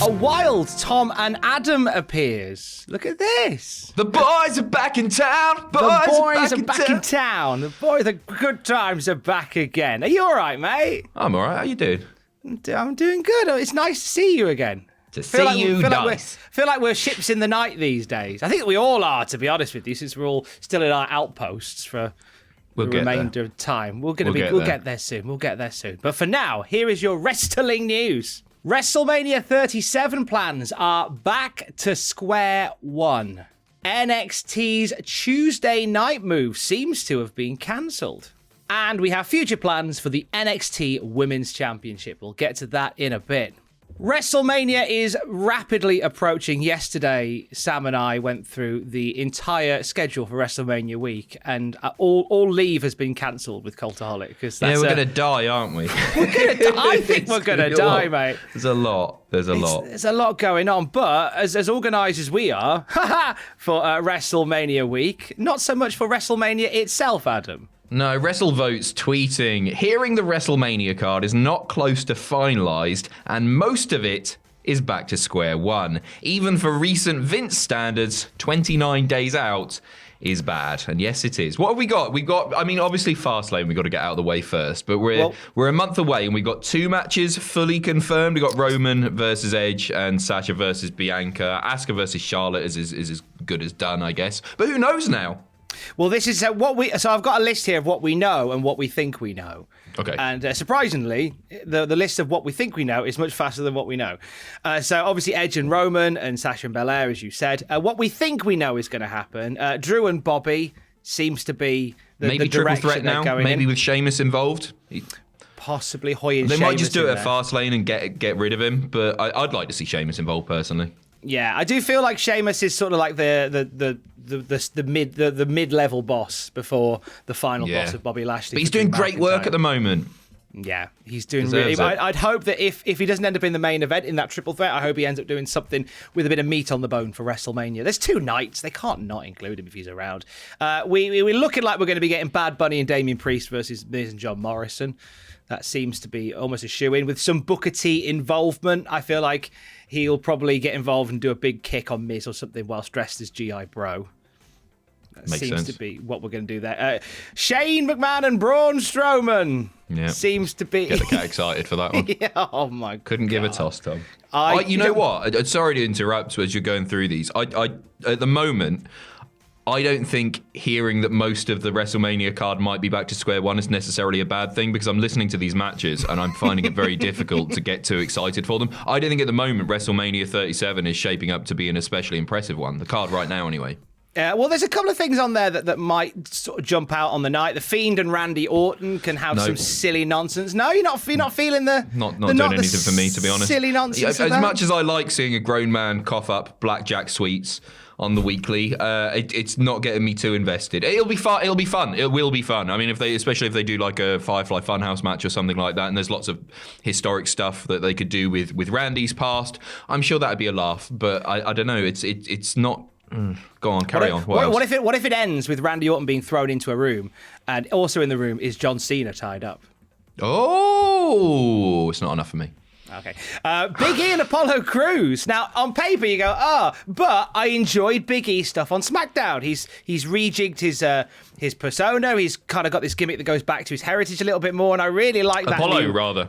A wild Tom and Adam appears. Look at this. The boys are back in town. The boys are back in town. The good times are back again. Are you all right, mate? I'm all right. How you doing? I'm doing good. It's nice to see you again. Feel like we're ships in the night these days. I think we all are, to be honest with you, since we're all still in our outposts for the remainder of time. We'll get there soon. We'll get there soon. But for now, here is your wrestling news. WrestleMania 37 plans are back to square one. NXT's Tuesday night move seems to have been cancelled. And we have future plans for the NXT Women's Championship. We'll get to that in a bit. WrestleMania is rapidly approaching. Yesterday, Sam and I went through the entire schedule for WrestleMania week, and all leave has been cancelled with Cultaholic. Yeah, we're going to die, aren't we? I think we're going to die, mate. There's a lot. There's a lot going on, but as organised as we are for WrestleMania week, not so much for WrestleMania itself, Adam. No, WrestleVote's tweeting, hearing the WrestleMania card is not close to finalised, and most of it is back to square one. Even for recent Vince standards, 29 days out is bad. And yes, it is. What have we got? Obviously Fastlane, we've got to get out of the way first, but we're a month away, and we've got 2 matches fully confirmed. We've got Roman versus Edge and Sasha versus Bianca. Asuka versus Charlotte is as good as done, I guess. But who knows now? Well, this is so I've got a list here of what we know and what we think we know. Okay. And surprisingly, the list of what we think we know is much faster than what we know. So obviously Edge and Roman and Sasha and Belair, as you said. What we think we know is going to happen. Drew and Bobby seems to be the triple threat now. Maybe in. with Sheamus involved. Possibly Hoy and They Sheamus might just do it at Fastlane and get rid of him. But I'd like to see Sheamus involved personally. Yeah, I do feel like Sheamus is sort of like the mid-level boss before the final boss of Bobby Lashley. But he's doing great work at the moment. Yeah, he's doing really. I'd hope that if he doesn't end up in the main event in that triple threat, I hope he ends up doing something with a bit of meat on the bone for WrestleMania. There's 2 nights; they can't not include him if he's around. We're looking like we're going to be getting Bad Bunny and Damian Priest versus Miz and John Morrison. That seems to be almost a shoe-in with some Booker T involvement. I feel like he'll probably get involved and do a big kick on Miz or something whilst dressed as G.I. Bro. That Makes seems sense. to be what we're going to do there. Shane McMahon and Braun Strowman seems to be... Get the cat excited for that one. Yeah, oh my God. Couldn't give a toss, Tom. You know what? Sorry to interrupt as you're going through these. I at the moment... I don't think hearing that most of the WrestleMania card might be back to square one is necessarily a bad thing, because I'm listening to these matches and I'm finding it very difficult to get too excited for them. I don't think at the moment WrestleMania 37 is shaping up to be an especially impressive one. The card right now, anyway. Well, there's a couple of things on there that might sort of jump out on the night. The Fiend and Randy Orton can have some silly nonsense. No, you're not feeling the... Not doing anything for me, to be honest. Silly nonsense. As much as I like seeing a grown man cough up blackjack sweets on the weekly, it's not getting me too invested. It'll be fun. It will be fun. I mean, especially if they do like a Firefly Funhouse match or something like that, and there's lots of historic stuff that they could do with Randy's past, I'm sure that'd be a laugh. But I don't know. It's not. Go on, carry on. What if it ends with Randy Orton being thrown into a room, and also in the room is John Cena tied up? Oh, it's not enough for me. Okay. Big E and Apollo Crews. Now, on paper, you go, but I enjoyed Big E stuff on SmackDown. He's rejigged his persona. He's kind of got this gimmick that goes back to his heritage a little bit more, and I really like that. Apollo, rather.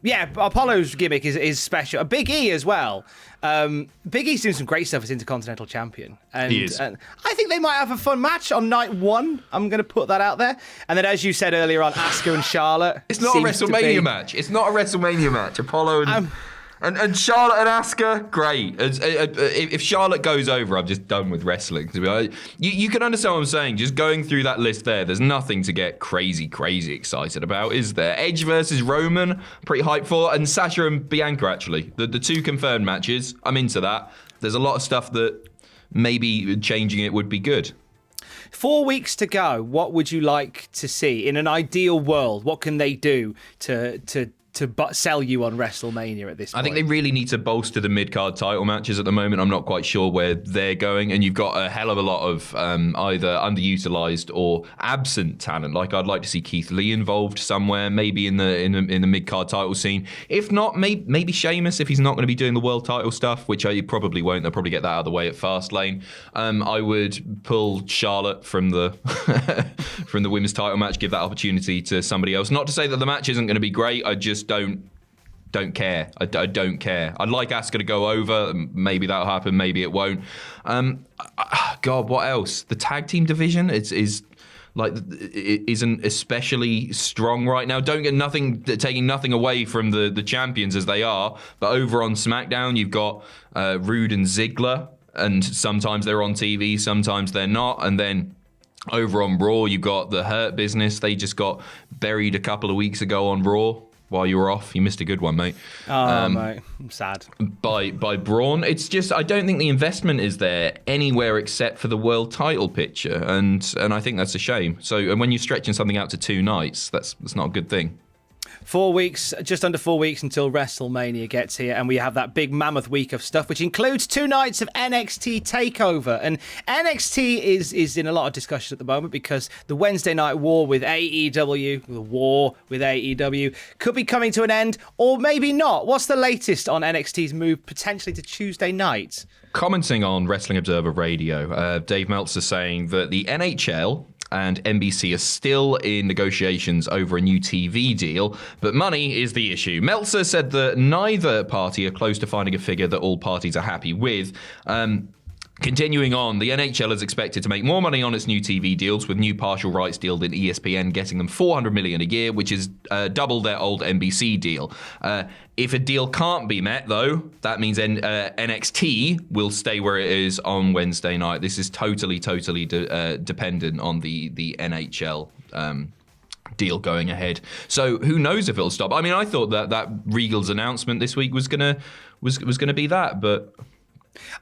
Yeah, Apollo's gimmick is special. Big E as well. Big E's doing some great stuff as Intercontinental Champion. And, he is. And I think they might have a fun match on night 1. I'm going to put that out there. And then, as you said earlier on, Asuka and Charlotte. It's not a WrestleMania match. It's not a WrestleMania match. Apollo and Charlotte and Asuka, great. If Charlotte goes over, I'm just done with wrestling. You can understand what I'm saying. Just going through that list there's nothing to get crazy excited about, is there? Edge versus Roman, pretty hyped for. And Sasha and Bianca, actually. The 2 confirmed matches, I'm into that. There's a lot of stuff that maybe changing it would be good. 4 weeks to go. What would you like to see? In an ideal world, what can they do to sell you on WrestleMania at this point. I think they really need to bolster the mid-card title matches at the moment. I'm not quite sure where they're going, and you've got a hell of a lot of either underutilized or absent talent. Like, I'd like to see Keith Lee involved somewhere, maybe in the mid-card title scene. If not, maybe Sheamus, if he's not going to be doing the world title stuff, which he probably won't. They'll probably get that out of the way at Fastlane. I would pull Charlotte from the from the women's title match, give that opportunity to somebody else. Not to say that the match isn't going to be great. I just don't care. I don't care. I'd like Asuka to go over. Maybe that'll happen. Maybe it won't. God, what else? The tag team division isn't especially strong right now. Don't get taking nothing away from the champions as they are. But over on SmackDown, you've got Rude and Ziggler, and sometimes they're on TV, sometimes they're not. And then over on Raw, you've got the Hurt Business. They just got buried a couple of weeks ago on Raw. While you were off, you missed a good one, mate. Oh, mate, I'm sad. By Braun, it's just I don't think the investment is there anywhere except for the world title picture, and I think that's a shame. So, and when you're stretching something out to 2 nights, that's not a good thing. 4 weeks, just under 4 weeks until WrestleMania gets here, and we have that big mammoth week of stuff, which includes 2 nights of NXT TakeOver. And NXT is in a lot of discussion at the moment because the Wednesday night war with AEW, could be coming to an end, or maybe not. What's the latest on NXT's move potentially to Tuesday night? Commenting on Wrestling Observer Radio, Dave Meltzer saying that the NHL and NBC are still in negotiations over a new TV deal, but money is the issue. Meltzer said that neither party are close to finding a figure that all parties are happy with. Continuing on, the NHL is expected to make more money on its new TV deals, with new partial rights deal in ESPN getting them $400 million a year, which is double their old NBC deal. If a deal can't be met, though, that means NXT will stay where it is on Wednesday night. This is totally dependent on the NHL deal going ahead. So who knows if it'll stop? I mean, I thought that Regal's announcement this week was gonna be that, but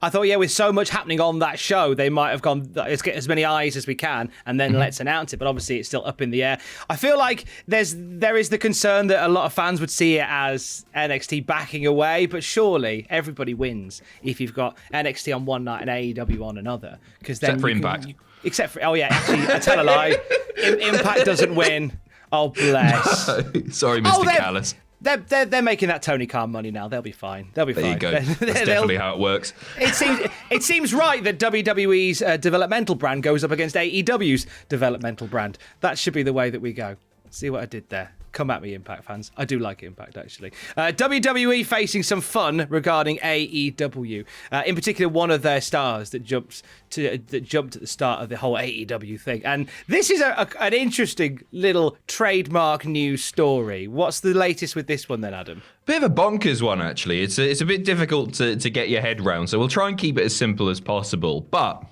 I thought, with so much happening on that show, they might have gone, let's get as many eyes as we can, and then let's announce it. But obviously, it's still up in the air. I feel like there is the concern that a lot of fans would see it as NXT backing away, but surely everybody wins if you've got NXT on one night and AEW on another. Except for Impact. Actually, I tell a lie. Impact doesn't win. Oh, bless. No. Sorry, Mr. Callis. They're making that Tony Khan money now. They'll be fine. There you go. That's definitely how it works. It seems right that WWE's developmental brand goes up against AEW's developmental brand. That should be the way that we go. See what I did there? Come at me, Impact fans. I do like Impact, actually. WWE facing some fun regarding AEW. In particular, one of their stars that jumped at the start of the whole AEW thing. And this is an interesting little trademark news story. What's the latest with this one then, Adam? Bit of a bonkers one, actually. It's a bit difficult to get your head round, so we'll try and keep it as simple as possible. But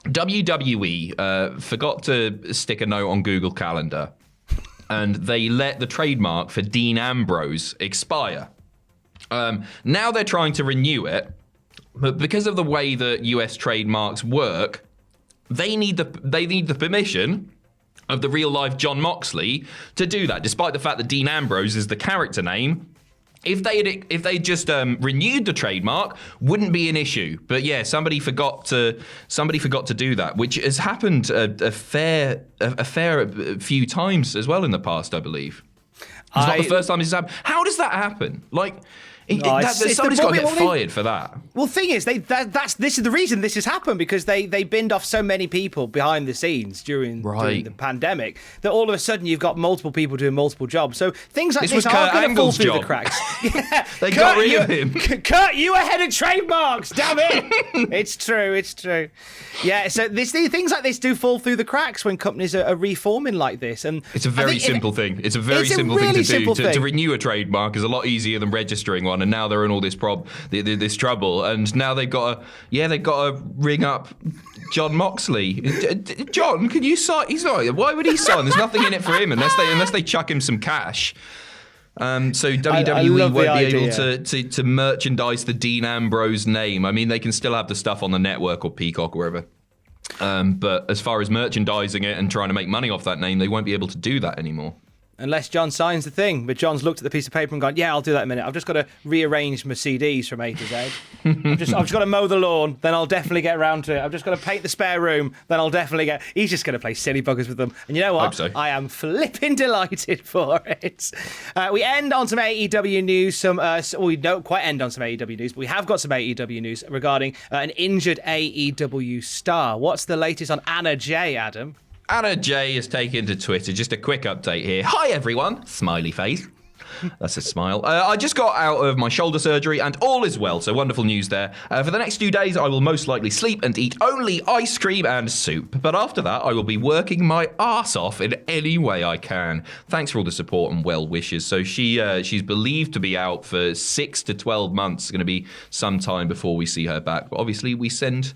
WWE forgot to stick a note on Google Calendar, and they let the trademark for Dean Ambrose expire. Now they're trying to renew it, but because of the way that US trademarks work, they need the permission of the real life Jon Moxley to do that, despite the fact that Dean Ambrose is the character name. If they just renewed the trademark, wouldn't be an issue. But yeah, somebody forgot to do that, which has happened a fair few times as well in the past, I believe. It's not the first time this has happened. How does that happen? Like, somebody's got to get fired for that. Well, the thing is, this is the reason this has happened, because they binned off so many people behind the scenes during the pandemic that all of a sudden you've got multiple people doing multiple jobs. So things like this are going to fall through the cracks. Yeah, they got rid of him. Kurt, you ahead of trademarks, damn it! It's true. Yeah, so things like this do fall through the cracks when companies are reforming like this. And it's a very simple thing. It's a very simple thing to do. To renew a trademark is a lot easier than registering one. And now they're in all this this trouble, and now they've got to ring up Jon Moxley. John, can you sign? He's not. Why would he sign? There's nothing in it for him unless they chuck him some cash. So WWE won't be able to merchandise the Dean Ambrose name. I mean, they can still have the stuff on the network or Peacock or wherever. But as far as merchandising it and trying to make money off that name, they won't be able to do that anymore. unless John signs the thing. But John's looked at the piece of paper and gone, yeah, I'll do that in a minute. I've just got to rearrange my CDs from A to Z. I've just got to mow the lawn, then I'll definitely get around to it. I've just got to paint the spare room, then I'll definitely get... He's just going to play silly buggers with them. And you know what? Hope so. I am flipping delighted for it. We end on some AEW news. We don't quite end on some AEW news, but we have got some AEW news regarding an injured AEW star. What's the latest on Anna Jay, Adam? Anna Jay has taken to Twitter. Just a quick update here. Hi, everyone. Smiley face. That's a smile. I just got out of my shoulder surgery and all is well, so wonderful news there. For the next 2 days, I will most likely sleep and eat only ice cream and soup. But after that, I will be working my arse off in any way I can. Thanks for all the support and well wishes. So she's believed to be out for 6 to 12 months. It's going to be some time before we see her back. But obviously, we send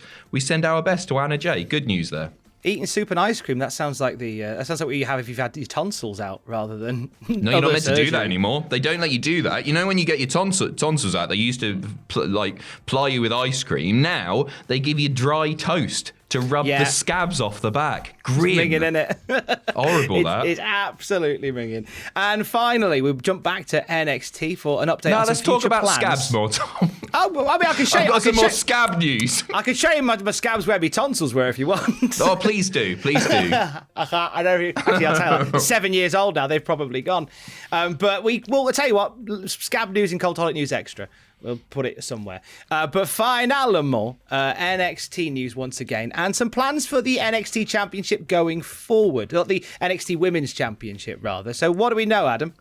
our best to Anna Jay. Good news there. Eating soup and ice cream, that sounds like what you have if you've had your tonsils out rather than... No, you're not meant to do that anymore. They don't let you do that. You know, when you get your tonsils out, they used to ply you with ice cream. Now they give you dry toast to rub the scabs off the back. Grim. It's ringing, innit? Horrible, that. It's absolutely ringing. And finally, we jump back to NXT for an update on some future plans. Let's talk about scabs more, Tom. Oh, well, I mean, I can show you. I've got some more scab news. I can show you my scabs where my tonsils were if you want. Oh, please do. Please do. I know. Actually, I'll tell you, 7 years old now. They've probably gone. But we'll tell you what, scab news in Cultaholic News Extra. We'll put it somewhere. But finalement, NXT news once again, and some plans for the NXT Championship going forward. Not the NXT Women's Championship, rather. So what do we know, Adam?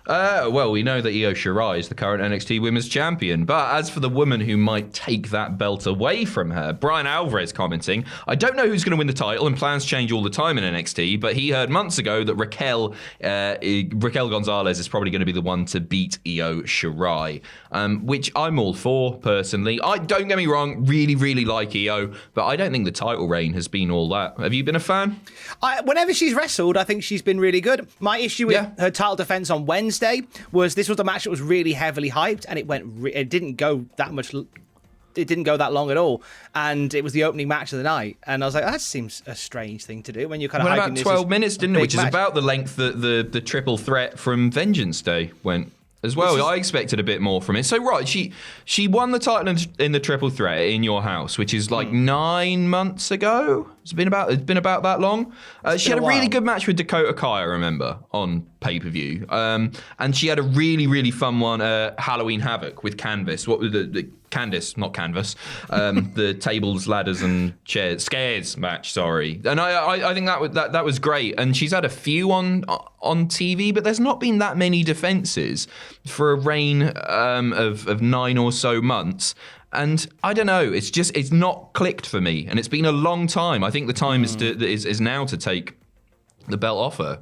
Well, we know that Io Shirai is the current NXT Women's Champion, but as for the woman who might take that belt away from her, Brian Alvarez commenting, I don't know who's going to win the title, and plans change all the time in NXT, but he heard months ago that Raquel Gonzalez is probably going to be the one to beat Io Shirai, which I'm all for, personally. Don't get me wrong, really, really like Io, but I don't think the title reign has been all that. Have you been a fan? Whenever she's wrestled, I think she's been really good. My issue with her title defense on Wednesday was this was the match that was really heavily hyped, and it didn't go that much. It didn't go that long at all, and it was the opening match of the night. And I was like, that seems a strange thing to do when you're kind of hyping about this 12 minutes, didn't it? Which match. Is about the length that the triple threat from Vengeance Day went. As well, I expected a bit more from it. So, right, she won the title in the triple threat in your house, which is like 9 months ago. It's been about that long. She had a really good match with Dakota Kai, I remember, on pay-per-view. And she had a really, really fun one, Halloween Havoc with Canvas. What was Candice, not Canvas. The tables, ladders, and chairs. Scares match, sorry. And I think that was great. And she's had a few on TV, but there's not been that many defenses for a reign of 9 or so months. And I don't know, it's not clicked for me. And it's been a long time. I think the time is now to take the belt off her.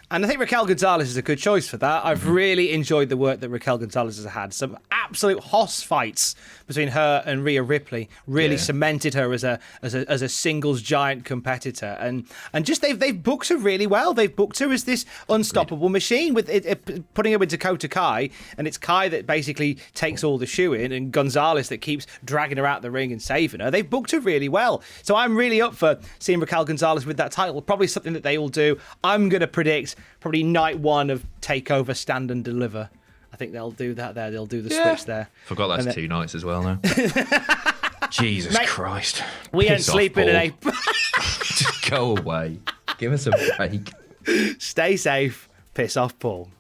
And I think Raquel Gonzalez is a good choice for that. I've really enjoyed the work that Raquel Gonzalez has had. Some absolute hoss fights between her and Rhea Ripley really cemented her as a singles giant competitor. And just they've booked her really well. They've booked her as this unstoppable machine with putting her with Dakota Kai, and it's Kai that basically takes all the shoe-in, and Gonzalez that keeps dragging her out the ring and saving her. They've booked her really well. So I'm really up for seeing Raquel Gonzalez with that title. Probably something that they will do. I'm going to predict probably night one of TakeOver Stand and Deliver. I think they'll do that there. They'll do the switch there. Forgot that's 2 nights as well now. Jesus Christ. We ain't sleeping in April. Just go away. Give us a break. Stay safe. Piss off, Paul.